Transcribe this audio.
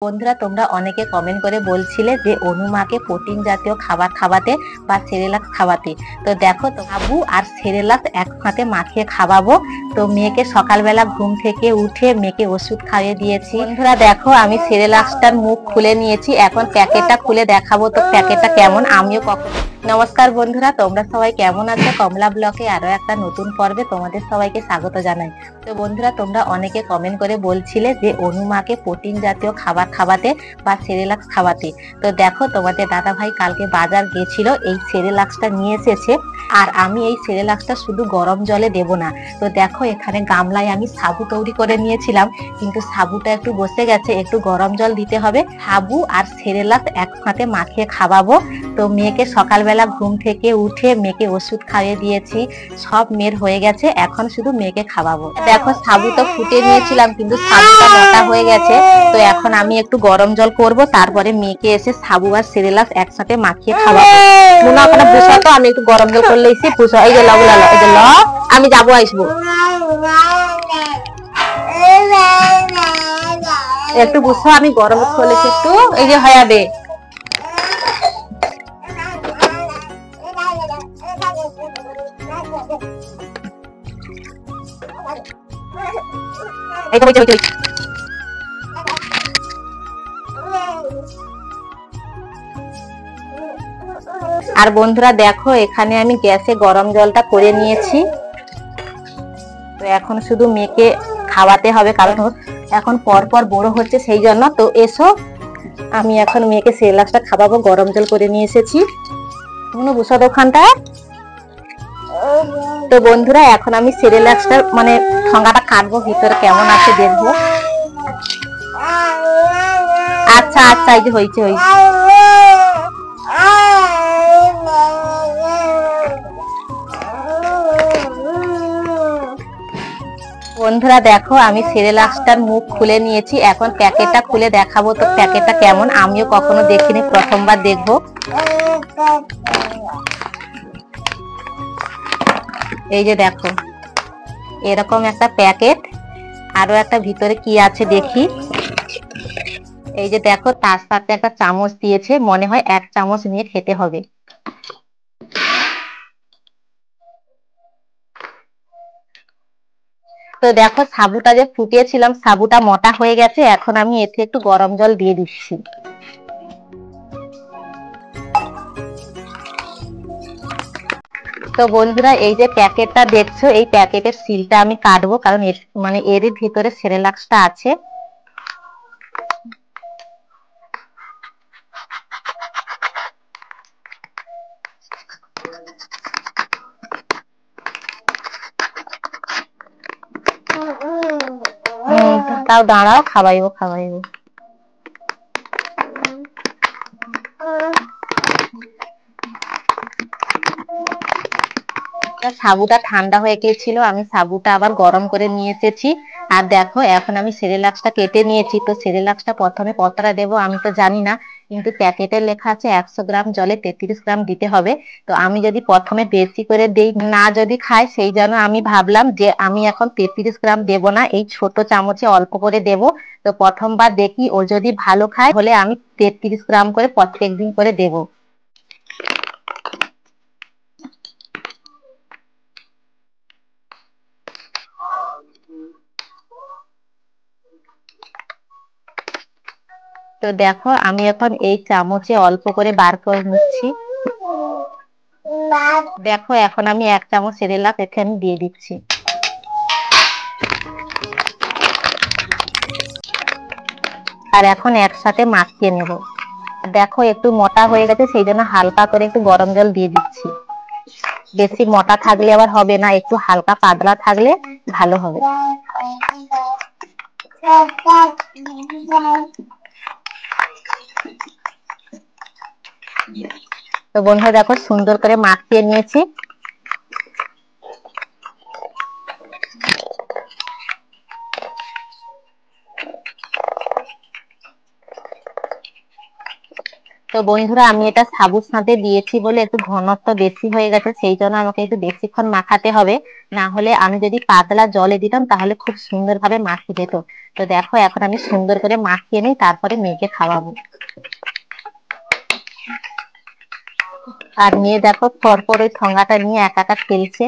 বন্ধুরা, তোমরা অনেকে কমেন্ট করে বলছিলে যে অনুমাকে প্রোটিন জাতীয় খাবার খাওয়াতে বা সেরেলাক্স খাওয়াতে। তো দেখো, তো আবু আর সেরেলাক্স একসাথে মাখিয়ে খাওয়াবো। তো মেয়েকে সকালবেলা ঘুম থেকে উঠে মেয়েকে ওষুধ খাইয়ে দিয়েছি। বন্ধুরা দেখো, আমি সেরেলাক্সটার মুখ খুলে নিয়েছি, এখন প্যাকেটটা খুলে দেখাবো তো প্যাকেটটা কেমন। আমিও কখন নমস্কার বন্ধুরা, তোমরা সবাই কেমন আছো? কমলা ব্লকে আরো একটা নতুন পর্বে তোমাদের সবাইকে স্বাগত জানাই। তো বন্ধুরা, তোমরা অনেকে কমেন্ট করে বলছিলে যে অনুমাকে প্রোটিন জাতীয় খাবার খাওয়াতে বা সেরেলাক্স খাওয়াতে। তো দেখো, তোমাদের দাদা ভাই কালকে বাজার গেছিল, এই সেরেলাক্সটা নিয়ে এসেছে। আর আমি এই সেরেলাক্সটা শুধু গরম জলে দেব না। তো দেখো, এখানে গামলায় আমি সাবু তৈরি করে নিয়েছিলাম, কিন্তু সাবুটা একটু বসে গেছে, একটু গরম জল দিতে হবে। সাবু আর সেরেলাক্স একসাথে মাখিয়ে খাওয়াবো। তো মেয়েকে সকালবেলা ঘুম থেকে উঠে মেয়েকে ওষুধ খাইয়ে দিয়েছি, সব মেয়ের হয়ে গেছে, এখন শুধু মেয়েকে খাওয়াবো। দেখো, সাবু তো ফুটে নিয়েছিলাম, কিন্তু সাবুটা মোটা হয়ে গেছে। তো এখন আমি একটু গরম জল করব, তারপরে মেয়েকে এসে সাবু আর সেরেলাক্স একসাথে মাখিয়ে খাওয়াবো। মুনা ওখানে বুঝা, তো আমি একটু গরম জল করলে এসে বুঝা। এই যে লগুলা, এই যে ল, আমি যাবো আসবো, একটু বুঝছো, আমি গরম করলেছি একটু, এই যে হয়াবে। এই তো হইছে। আর বন্ধুরা দেখো, এখানে আমি গ্যাসে গরম জলটা করে নিয়েছি। তো এখন শুধু মেয়েকে খাওয়াতে হবে, কারণ এখন পরপর বড় হচ্ছে, সেই জন্য। তো এসো, আমি এখন মেয়েকে সেরেলাক্সটা খাওয়াবো, গরম জল করে নিয়ে এসেছি। কোনো বসা দোকানটা। তো বন্ধুরা, এখন আমি সেরেলাক্সটা মানে ঠোঙাটা কাটবো, ভিতরে কেমন আছে দেখবো। আচ্ছা আচ্ছা, এই যে হয়েছে হয়েছে। বন্ধুরা দেখো, আমি সেরেলাক্সটার মুখ খুলে নিয়েছি, এখন প্যাকেটটা খুলে দেখাবো তো প্যাকেটটা কেমন। আমিও কখনো দেখিনি, প্রথমবার দেখবো। এই যে দেখো, এরকম একটা প্যাকেট। আরো একটা ভিতরে কি আছে দেখি। এই যে দেখো, তার সাথে একটা চামচ দিয়েছে, মনে হয় 1 চামচ নিয়ে খেতে হবে। তো দেখো, সাবুটা যে ফুটিয়েছিলাম, সাবুটা মোটা হয়ে গেছে, এখন আমি এতে একটু গরম জল দিয়ে দিচ্ছি। তো বন্ধুরা, এই যে প্যাকেটটা দেখছো, এই প্যাকেটের সিলটা আমি কাটবো, কারণ মানে এরই ভিতরে সেরেলাক্সটা আছে। তাও দাঁড়াও, খাওয়াইবো খাওয়াইবো। সাবুটা ঠান্ডা হয়ে গিয়েছিল, আমি সাবুটা আবার গরম করে নিয়ে এসেছি। আর দেখো, এখন আমি সেরেলাক্সটা কেটে নিয়েছি। তো সেরেলাক্সটা প্রথমে কতটা দেবো আমি তো জানি না, কিন্তু প্যাকেটে লেখা আছে 100 গ্রাম জলে 33 গ্রাম দিতে হবে। তো আমি যদি প্রথমে বেশি করে দেই, না যদি খাই, সেই জন্য আমি ভাবলাম যে আমি এখন 33 গ্রাম দেব না, এই ছোট চামচে অল্প করে দেব। তো প্রথমবার দেখি, ও যদি ভালো খায় হলে আমি 33 গ্রাম করে প্রত্যেক দিন করে দেবো। তো দেখো, আমি এখন এই চামচে অল্প করে বার করে নিচ্ছি। দেখো, এখন আমি 1 চামচ সেরেলাক্স এখানে দিয়ে দিচ্ছি। আর এখন একসাথে মাখিয়ে নেব। দেখো, একটু মোটা হয়ে গেছে, সেই জন্য হালকা করে একটু গরম জল দিয়ে দিচ্ছি। বেশি মোটা থাকলে আবার হবে না, একটু হালকা পাতলা থাকলে ভালো হবে। তো বন্ধুরা দেখো, সুন্দর করে মাখিয়ে নিয়েছি। তো বন্ধুরা, আমি এটা সাবুর সাথে দিয়েছি বলে একটু ঘনত্ব বেশি হয়ে গেছে, সেই জন্য আমাকে একটু বেশিক্ষণ মাখাতে হবে। না হলে আমি যদি পাতলা জলে দিতাম তাহলে খুব সুন্দরভাবে মাখিয়ে যেত। তো দেখো, এখন আমি সুন্দর করে মাখিয়ে নিই, তারপরে মেয়েকে খাওয়াবো। আর মেয়ে দেখো পরপর ওই ঠোঙাটা নিয়ে একা একা খেলছে।